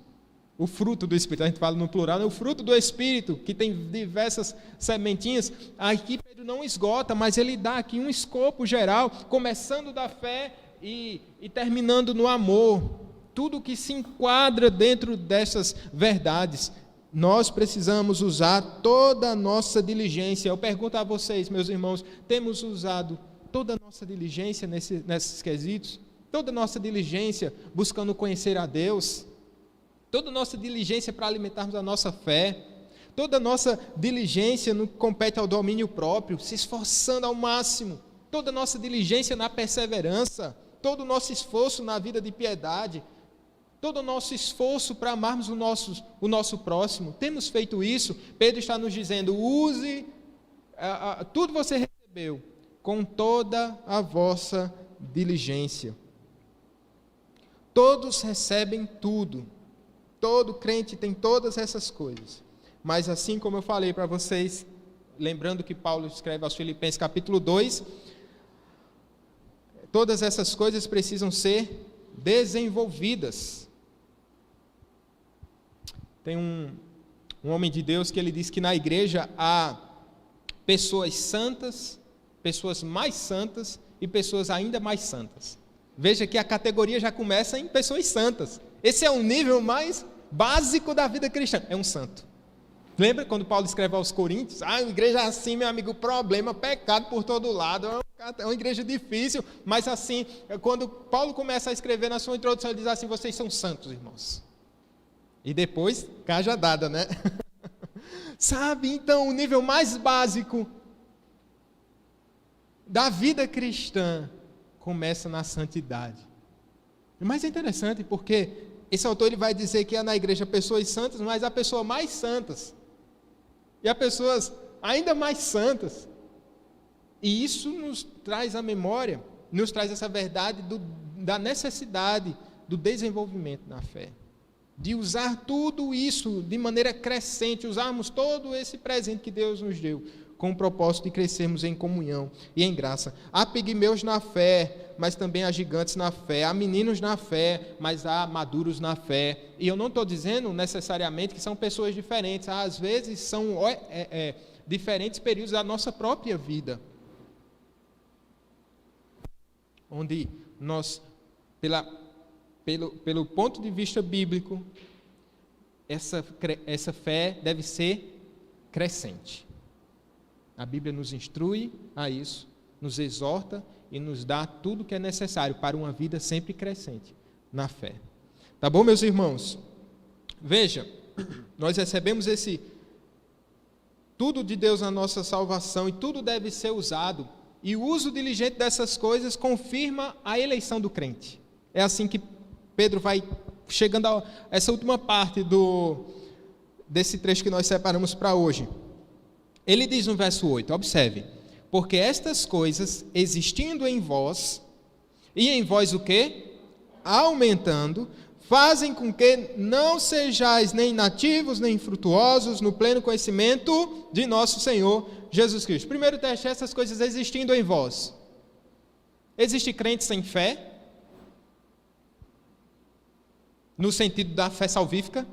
o fruto do Espírito, a gente fala no plural, o fruto do Espírito, que tem diversas sementinhas, aqui Pedro não esgota, mas ele dá aqui um escopo geral, começando da fé, e terminando no amor. Tudo que se enquadra dentro dessas verdades. Nós precisamos usar toda a nossa diligência. Eu pergunto a vocês, meus irmãos, temos usado toda a nossa diligência nesses quesitos? Toda a nossa diligência buscando conhecer a Deus? Toda a nossa diligência para alimentarmos a nossa fé? Toda a nossa diligência no que compete ao domínio próprio, se esforçando ao máximo? Toda a nossa diligência na perseverança? Todo o nosso esforço na vida de piedade? Todo o nosso esforço para amarmos o nosso próximo? Temos feito isso? Pedro está nos dizendo, use tudo que você recebeu com toda a vossa diligência. Todos recebem tudo. Todo crente tem todas essas coisas. Mas assim como eu falei para vocês, lembrando que Paulo escreve aos Filipenses capítulo 2, todas essas coisas precisam ser desenvolvidas. Tem um homem de Deus que ele diz que na igreja há pessoas santas, pessoas mais santas e pessoas ainda mais santas. Veja que a categoria já começa em pessoas santas. Esse é o nível mais básico da vida cristã, é um santo. Lembra quando Paulo escreve aos Coríntios? A igreja assim, meu amigo, problema, pecado por todo lado, é uma igreja difícil, mas assim, quando Paulo começa a escrever na sua introdução, ele diz assim, vocês são santos, irmãos. E depois, cajadada, né? Sabe, então, o nível mais básico da vida cristã começa na santidade. Mas é interessante porque esse autor ele vai dizer que há na igreja pessoas santas, mas há pessoas mais santas. E há pessoas ainda mais santas. E isso nos traz a memória, nos traz essa verdade da necessidade do desenvolvimento na fé. De usar tudo isso de maneira crescente, usarmos todo esse presente que Deus nos deu, com o propósito de crescermos em comunhão e em graça. Há pigmeus na fé, mas também há gigantes na fé. Há meninos na fé, mas há maduros na fé. E eu não estou dizendo necessariamente que são pessoas diferentes. Às vezes são diferentes períodos da nossa própria vida. Onde nós, pelo ponto de vista bíblico, essa fé deve ser crescente. A Bíblia nos instrui a isso, nos exorta e nos dá tudo o que é necessário para uma vida sempre crescente na fé. Tá bom, meus irmãos? Veja, nós recebemos tudo de Deus na nossa salvação e tudo deve ser usado. E o uso diligente dessas coisas confirma a eleição do crente. É assim que Pedro vai chegando a essa última parte desse trecho que nós separamos para hoje. Ele diz no verso 8, observe, porque estas coisas existindo em vós, e em vós o quê? Aumentando, fazem com que não sejais nem nativos, nem infrutuosos no pleno conhecimento de nosso Senhor Jesus Cristo. Primeiro teste, essas coisas existindo em vós. Existe crente sem fé? No sentido da fé salvífica?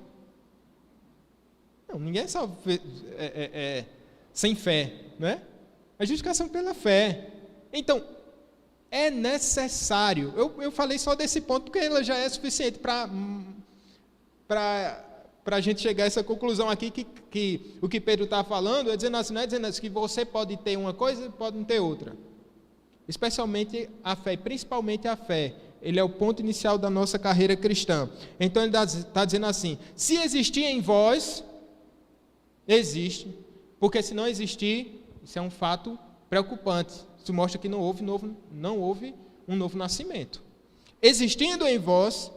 Não, ninguém é salvo sem fé, né? A justificação pela fé. Então, é necessário. Eu falei só desse ponto porque ela já é suficiente para a gente chegar a essa conclusão aqui que o que Pedro está falando é dizendo assim, não é dizendo assim, que você pode ter uma coisa e pode não ter outra. Especialmente a fé, principalmente a fé. Ele é o ponto inicial da nossa carreira cristã. Então ele está dizendo assim, se existir em vós, existe. Porque se não existir, isso é um fato preocupante. Isso mostra que não houve um novo nascimento. Existindo em vós,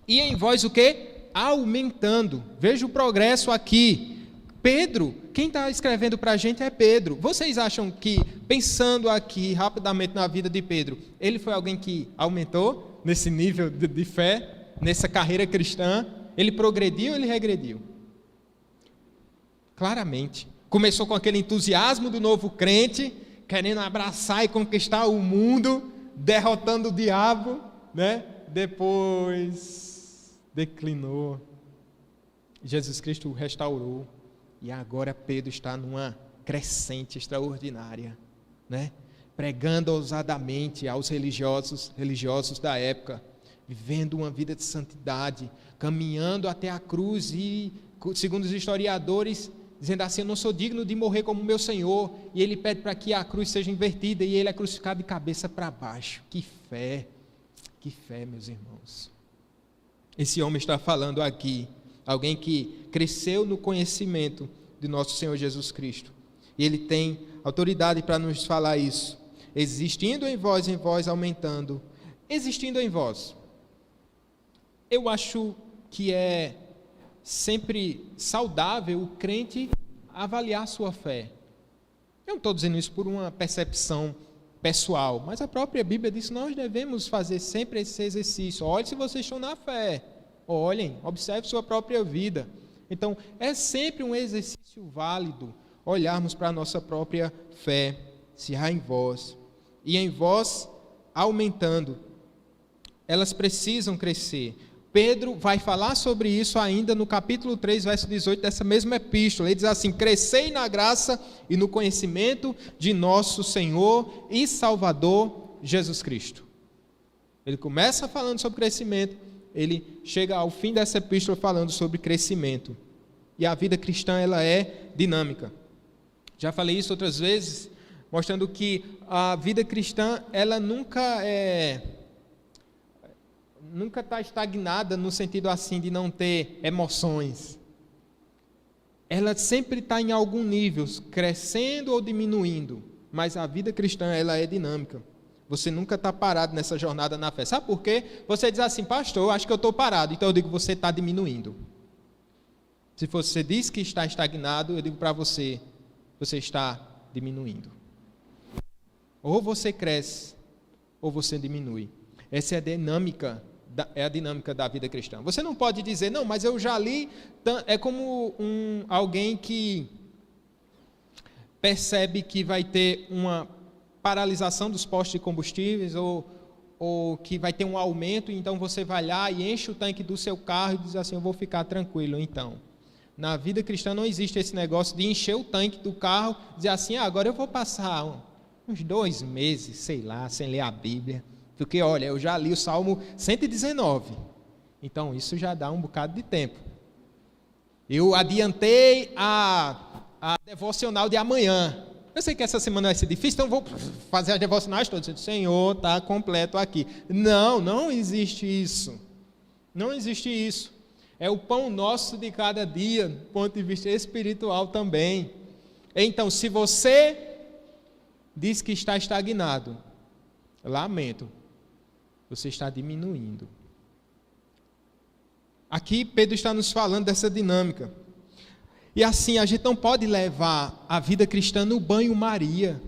e em vós o quê? Aumentando. Veja o progresso aqui. Pedro, quem está escrevendo para a gente é Pedro. Vocês acham que, pensando aqui rapidamente na vida de Pedro, ele foi alguém que aumentou nesse nível de fé, nessa carreira cristã? Ele progrediu ou ele regrediu? Claramente. Começou com aquele entusiasmo do novo crente, querendo abraçar e conquistar o mundo, derrotando o diabo, né? Depois declinou. Jesus Cristo o restaurou. E agora Pedro está numa crescente extraordinária, né? pregando ousadamente aos religiosos da época, vivendo uma vida de santidade, caminhando até a cruz e, segundo os historiadores, dizendo assim: eu não sou digno de morrer como meu Senhor, e ele pede para que a cruz seja invertida e ele é crucificado de cabeça para baixo. Que fé, meus irmãos. Esse homem está falando aqui, alguém que cresceu no conhecimento de nosso Senhor Jesus Cristo, e ele tem autoridade para nos falar isso. Existindo em vós aumentando, existindo em vós. Eu acho que é sempre saudável o crente avaliar a sua fé. Eu não estou dizendo isso por uma percepção pessoal, mas a própria Bíblia diz que nós devemos fazer sempre esse exercício. Olhe se vocês estão na fé. Olhem, observe sua própria vida. Então, é sempre um exercício válido olharmos para a nossa própria fé, se há em vós, e em vós aumentando. Elas precisam crescer. Pedro vai falar sobre isso ainda no capítulo 3, verso 18 dessa mesma epístola. Ele diz assim: crescei na graça e no conhecimento de nosso Senhor e Salvador Jesus Cristo. Ele começa falando sobre crescimento, ele chega ao fim dessa epístola falando sobre crescimento. E a vida cristã, ela é dinâmica. Já falei isso outras vezes, mostrando que a vida cristã, ela nunca está estagnada no sentido assim de não ter emoções. Ela sempre está em algum nível, crescendo ou diminuindo, mas a vida cristã, ela é dinâmica. Você nunca está parado nessa jornada na fé. Sabe por quê? Você diz assim: pastor, acho que eu estou parado. Então eu digo: você está diminuindo. Se você diz que está estagnado, eu digo para você: você está diminuindo. Ou você cresce, ou você diminui. Essa é a dinâmica da vida cristã. Você não pode dizer: não, mas eu já li. É como alguém que percebe que vai ter uma paralisação dos postos de combustíveis, ou que vai ter um aumento, então você vai lá e enche o tanque do seu carro e diz assim: eu vou ficar tranquilo. Então, na vida cristã não existe esse negócio de encher o tanque do carro e dizer assim: agora eu vou passar uns 2 meses, sei lá, sem ler a Bíblia, porque olha, eu já li o Salmo 119, então isso já dá um bocado de tempo. Eu adiantei a devocional de amanhã. Eu sei que essa semana vai ser difícil, então vou fazer as devocionais todas. Senhor, está completo aqui. Não existe isso. Não existe isso. É o pão nosso de cada dia, do ponto de vista espiritual também. Então, se você diz que está estagnado, lamento, você está diminuindo. Aqui Pedro está nos falando dessa dinâmica. E assim, a gente não pode levar a vida cristã no banho-maria,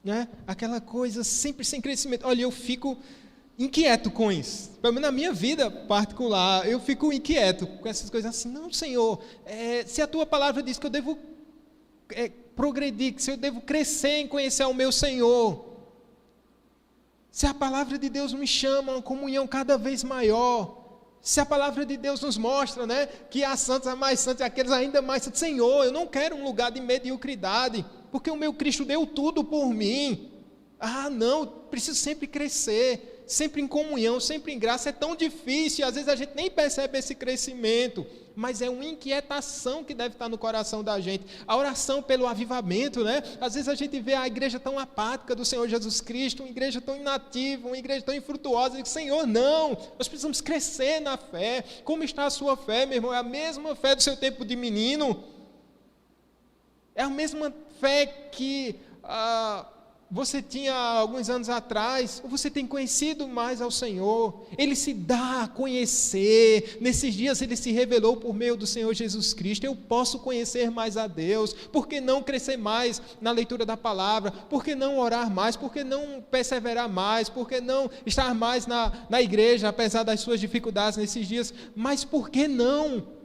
né? Aquela coisa sempre sem crescimento. Olha, eu fico inquieto com isso. Pelo menos na minha vida particular, eu fico inquieto com essas coisas assim. Não, Senhor, se a tua palavra diz que eu devo progredir, que eu devo crescer em conhecer o meu Senhor, se a palavra de Deus me chama a uma comunhão cada vez maior, se a palavra de Deus nos mostra, né, que há santos, há mais santos e aqueles ainda mais santos. Senhor, eu não quero um lugar de mediocridade, porque o meu Cristo deu tudo por mim. Não, preciso sempre crescer, sempre em comunhão, sempre em graça. É tão difícil, às vezes a gente nem percebe esse crescimento, mas é uma inquietação que deve estar no coração da gente. A oração pelo avivamento, né? Às vezes a gente vê a igreja tão apática do Senhor Jesus Cristo, uma igreja tão inativa, uma igreja tão infrutuosa, e Senhor, não, nós precisamos crescer na fé. Como está a sua fé, meu irmão? É a mesma fé do seu tempo de menino? É a mesma fé que você tinha alguns anos atrás? Ou você tem conhecido mais ao Senhor? Ele se dá a conhecer. Nesses dias ele se revelou por meio do Senhor Jesus Cristo. Eu posso conhecer mais a Deus. Por que não crescer mais na leitura da palavra? Por que não orar mais? Por que não perseverar mais? Por que não estar mais na igreja, apesar das suas dificuldades nesses dias? Mas por que não?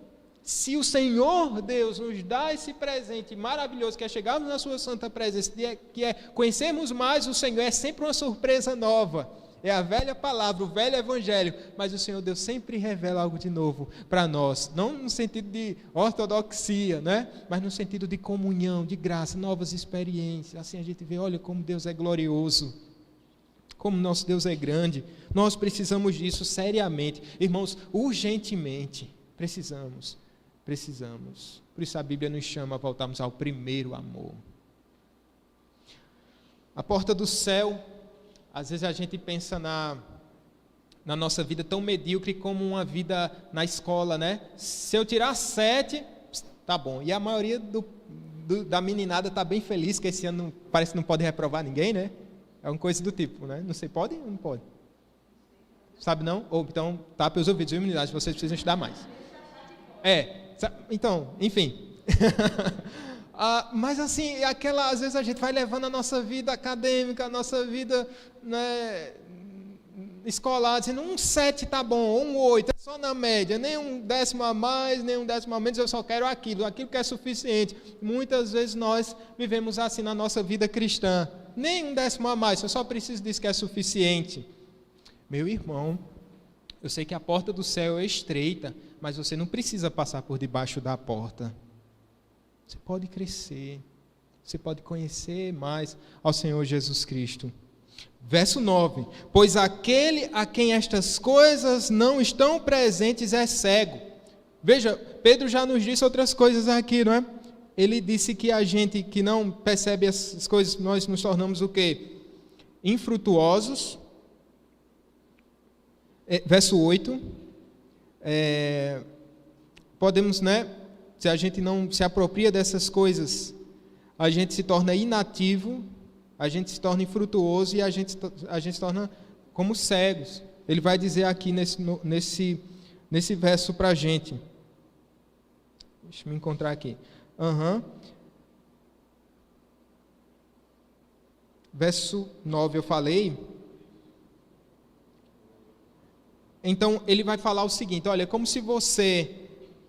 Se o Senhor Deus nos dá esse presente maravilhoso, que é chegarmos na sua santa presença, que é conhecermos mais o Senhor, é sempre uma surpresa nova. é a velha palavra, o velho evangelho, mas o Senhor Deus sempre revela algo de novo para nós, não no sentido de ortodoxia, né? Mas no sentido de comunhão, de graça, novas experiências. Assim a gente vê, olha como Deus é glorioso, como nosso Deus é grande. Nós precisamos disso seriamente, irmãos, urgentemente, precisamos. Por isso a Bíblia nos chama a voltarmos ao primeiro amor. A porta do céu, às vezes a gente pensa na nossa vida tão medíocre como uma vida na escola, né? Se eu tirar 7, tá bom. E a maioria da meninada está bem feliz, que esse ano parece que não pode reprovar ninguém, né? É uma coisa do tipo, né? Não sei, pode ou não pode? Sabe não? Ou então, tape os ouvidos, viu, meninada? Vocês precisam estudar mais. Então, enfim. Mas assim, às vezes a gente vai levando a nossa vida acadêmica, a nossa vida, né, escolar, dizendo 7 tá bom, ou 8, é só na média, nem um 10º a mais, nem um 10º a menos, eu só quero aquilo que é suficiente. Muitas vezes nós vivemos assim na nossa vida cristã, nem um 10º a mais, eu só preciso disso que é suficiente. Meu irmão, eu sei que a porta do céu é estreita, mas você não precisa passar por debaixo da porta. Você pode crescer, você pode conhecer mais ao Senhor Jesus Cristo. Verso 9: pois aquele a quem estas coisas não estão presentes é cego. Veja, Pedro já nos disse outras coisas aqui, não é? Ele disse que a gente que não percebe essas coisas, nós nos tornamos o quê? Infrutuosos. Verso 8, podemos, né? Se a gente não se apropria dessas coisas, a gente se torna inativo, a gente se torna infrutuoso e a gente se torna como cegos. Ele vai dizer aqui nesse verso para a gente. Deixa eu me encontrar aqui. Verso 9 eu falei. Então ele vai falar o seguinte: olha, como se você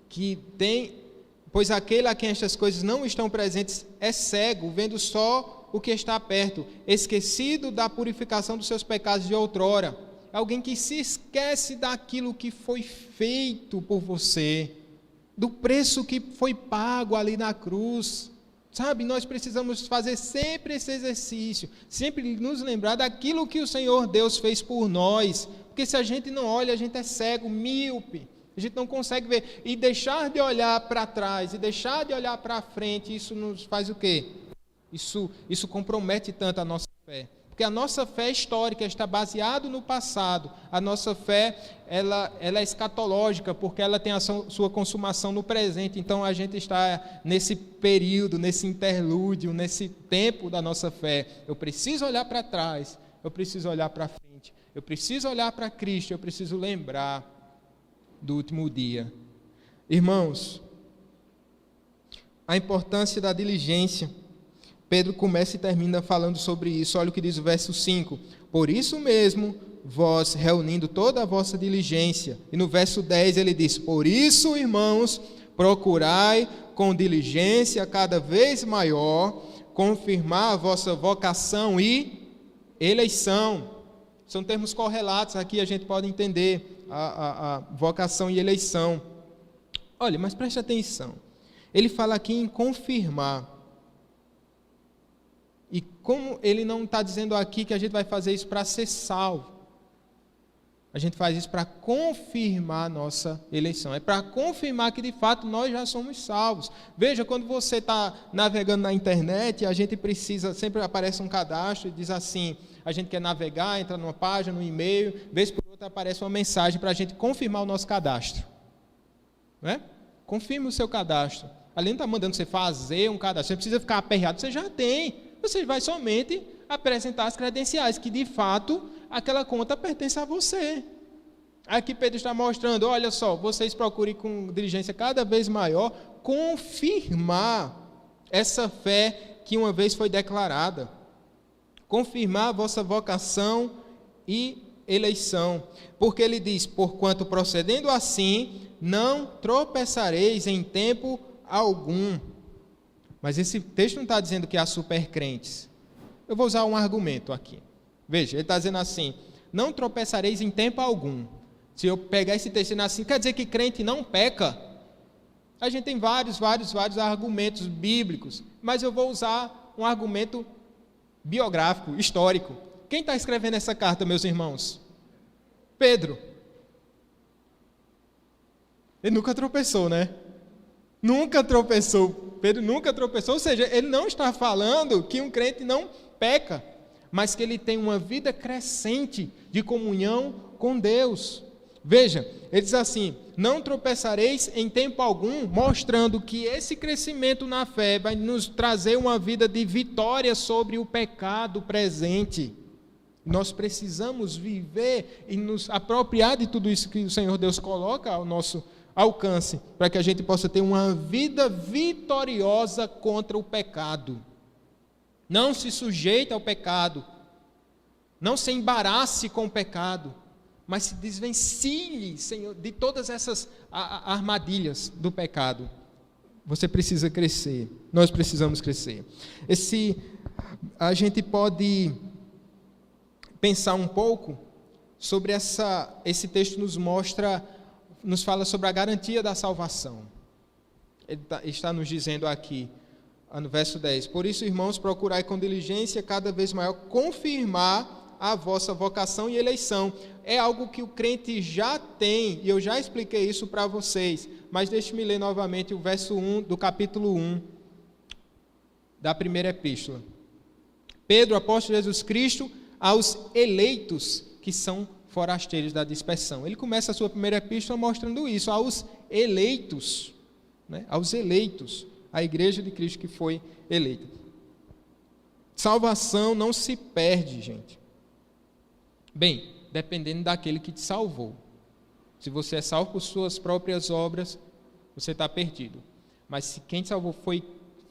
que tem... Pois aquele a quem estas coisas não estão presentes é cego, vendo só o que está perto, esquecido da purificação dos seus pecados de outrora. Alguém que se esquece daquilo que foi feito por você, do preço que foi pago ali na cruz. Sabe, nós precisamos fazer sempre esse exercício, sempre nos lembrar daquilo que o Senhor Deus fez por nós, porque se a gente não olha, a gente é cego, míope. A gente não consegue ver, e deixar de olhar para trás, e deixar de olhar para frente, isso nos faz o quê? Isso compromete tanto a nossa fé, porque a nossa fé histórica está baseada no passado, a nossa fé, ela é escatológica, porque ela tem a sua consumação no presente, então a gente está nesse período, nesse interlúdio, nesse tempo da nossa fé. Eu preciso olhar para trás, eu preciso olhar para frente, eu preciso olhar para Cristo, eu preciso lembrar do último dia. Irmãos, a importância da diligência. Pedro começa e termina falando sobre isso. Olha o que diz o verso 5: por isso mesmo, vós reunindo toda a vossa diligência. E no verso 10 ele diz: por isso, irmãos, procurai com diligência cada vez maior confirmar a vossa vocação e eleição. São termos correlatos aqui, a gente pode entender a vocação e eleição. Olha, mas preste atenção. Ele fala aqui em confirmar. E como ele não está dizendo aqui que a gente vai fazer isso para ser salvo. A gente faz isso para confirmar a nossa eleição. É para confirmar que de fato nós já somos salvos. Veja, quando você está navegando na internet, a gente precisa, sempre aparece um cadastro e diz assim: a gente quer navegar, entra numa página, no e-mail, vez por outra aparece uma mensagem para a gente confirmar o nosso cadastro. Não é? Confirme o seu cadastro. Ali não está mandando você fazer um cadastro, você precisa ficar aperreado, você já tem. Você vai somente apresentar as credenciais, que de fato aquela conta pertence a você. Aqui Pedro está mostrando, olha só, vocês procurem com diligência cada vez maior confirmar essa fé que uma vez foi declarada. Confirmar a vossa vocação e eleição. Porque ele diz: porquanto procedendo assim, não tropeçareis em tempo algum. Mas esse texto não está dizendo que há supercrentes. Eu vou usar um argumento aqui. Veja, ele está dizendo assim: não tropeçareis em tempo algum. Se eu pegar esse texto assim, quer dizer que crente não peca? A gente tem vários argumentos bíblicos, mas eu vou usar um argumento biográfico, histórico. Quem está escrevendo essa carta, meus irmãos? Pedro. Ele nunca tropeçou, né? Nunca tropeçou. Pedro nunca tropeçou, ou seja, ele não está falando que um crente não peca, mas que ele tem uma vida crescente de comunhão com Deus. Veja, ele diz assim: não tropeçareis em tempo algum, mostrando que esse crescimento na fé vai nos trazer uma vida de vitória sobre o pecado presente. Nós precisamos viver e nos apropriar de tudo isso que o Senhor Deus coloca ao nosso alcance, para que a gente possa ter uma vida vitoriosa contra o pecado. Não se sujeite ao pecado, não se embarace com o pecado, mas se desvencilhe, Senhor, de todas essas armadilhas do pecado. Você precisa crescer, nós precisamos crescer. A gente pode pensar um pouco sobre esse texto nos fala sobre a garantia da salvação. Ele está nos dizendo aqui, no verso 10, por isso, irmãos, procurai com diligência cada vez maior confirmar a vossa vocação e eleição. É algo que o crente já tem, e eu já expliquei isso para vocês, mas deixe-me ler novamente o verso 1 do capítulo 1 da primeira epístola. Pedro, apóstolo de Jesus Cristo, aos eleitos que são forasteiros da dispersão. Ele começa a sua primeira epístola mostrando isso, aos eleitos, né? Aos eleitos, a igreja de Cristo que foi eleita. Salvação não se perde, gente. Bem, dependendo daquele que te salvou. Se você é salvo por suas próprias obras, você está perdido. Mas se quem te salvou foi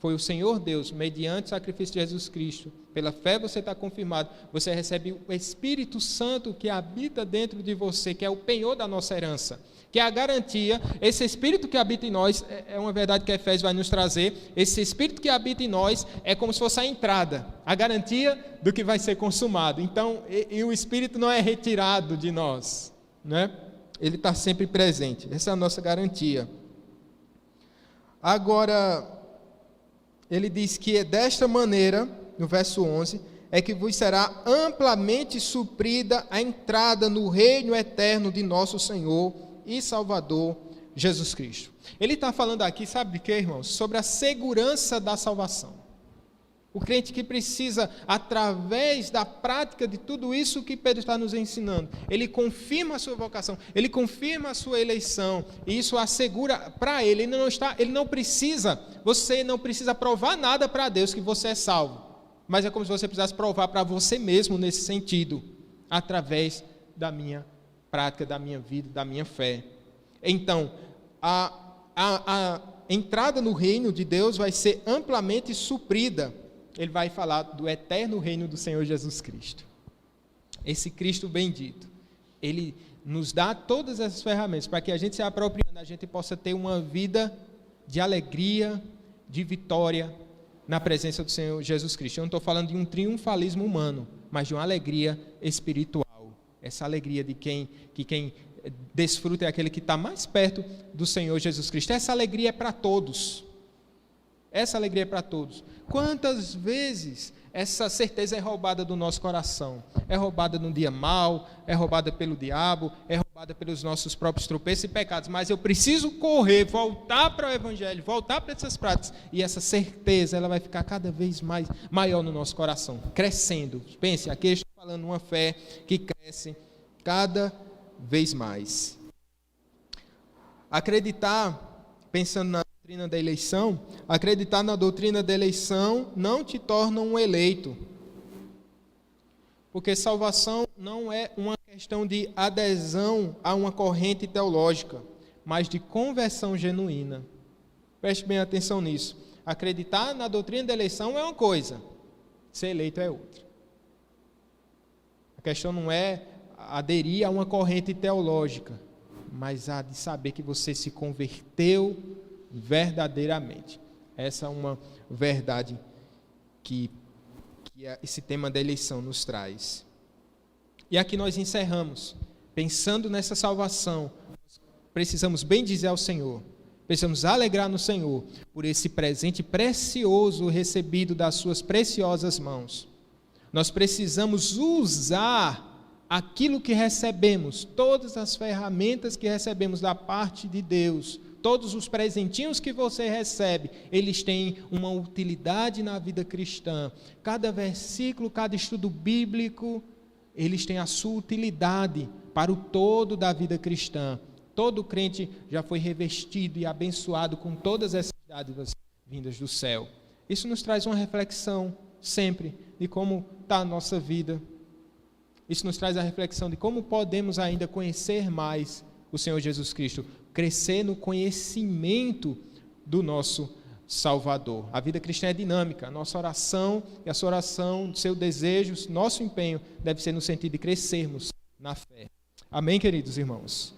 o Senhor Deus, mediante o sacrifício de Jesus Cristo, pela fé você está confirmado, você recebe o Espírito Santo que habita dentro de você, que é o penhor da nossa herança, que é a garantia. Esse Espírito que habita em nós, é uma verdade que Efésios vai nos trazer, esse Espírito que habita em nós é como se fosse a entrada, a garantia do que vai ser consumado. Então, e o Espírito não é retirado de nós, né? Ele está sempre presente, essa é a nossa garantia. Agora, ele diz que é desta maneira, no verso 11, é que vos será amplamente suprida a entrada no reino eterno de nosso Senhor e Salvador Jesus Cristo. Ele está falando aqui, sabe de quê, irmãos? Sobre a segurança da salvação. O crente que precisa, através da prática de tudo isso que Pedro está nos ensinando, ele confirma a sua vocação, ele confirma a sua eleição, e isso assegura para ele, você não precisa provar nada para Deus que você é salvo, mas é como se você precisasse provar para você mesmo nesse sentido, através da minha prática, da minha vida, da minha fé. Então, a entrada no reino de Deus vai ser amplamente suprida. Ele vai falar do eterno reino do Senhor Jesus Cristo. Esse Cristo bendito, ele nos dá todas essas ferramentas para que a gente se apropriando, a gente possa ter uma vida de alegria, de vitória na presença do Senhor Jesus Cristo. Eu não estou falando de um triunfalismo humano, mas de uma alegria espiritual. Essa alegria de quem desfruta é aquele que está mais perto do Senhor Jesus Cristo. Essa alegria é para todos. Essa alegria é para todos. Quantas vezes essa certeza é roubada do nosso coração? É roubada num dia mau, é roubada pelo diabo, é roubada pelos nossos próprios tropeços e pecados. Mas eu preciso correr, voltar para o Evangelho, voltar para essas práticas. E essa certeza, ela vai ficar cada vez maior no nosso coração, crescendo. Pense, aqui eu estou falando de uma fé que cresce cada vez mais. Acreditar, pensando na doutrina da eleição, acreditar na doutrina da eleição não te torna um eleito. Porque salvação não é uma questão de adesão a uma corrente teológica, mas de conversão genuína. Preste bem atenção nisso. Acreditar na doutrina da eleição é uma coisa, ser eleito é outra. A questão não é aderir a uma corrente teológica, mas a de saber que você se converteu verdadeiramente. Essa é uma verdade que esse tema da eleição nos traz. E aqui nós encerramos, pensando nessa salvação, precisamos bem dizer ao Senhor, precisamos alegrar no Senhor por esse presente precioso recebido das suas preciosas mãos. Nós precisamos usar aquilo que recebemos, todas as ferramentas que recebemos da parte de Deus, todos os presentinhos que você recebe, eles têm uma utilidade na vida cristã. Cada versículo, cada estudo bíblico, eles têm a sua utilidade para o todo da vida cristã. Todo crente já foi revestido e abençoado com todas essas dádivas vindas do céu. Isso nos traz uma reflexão sempre de como está a nossa vida. Isso nos traz a reflexão de como podemos ainda conhecer mais o Senhor Jesus Cristo, crescer no conhecimento do nosso Salvador. A vida cristã é dinâmica. A nossa oração e a sua oração, seu desejo, nosso empenho deve ser no sentido de crescermos na fé. Amém, queridos irmãos?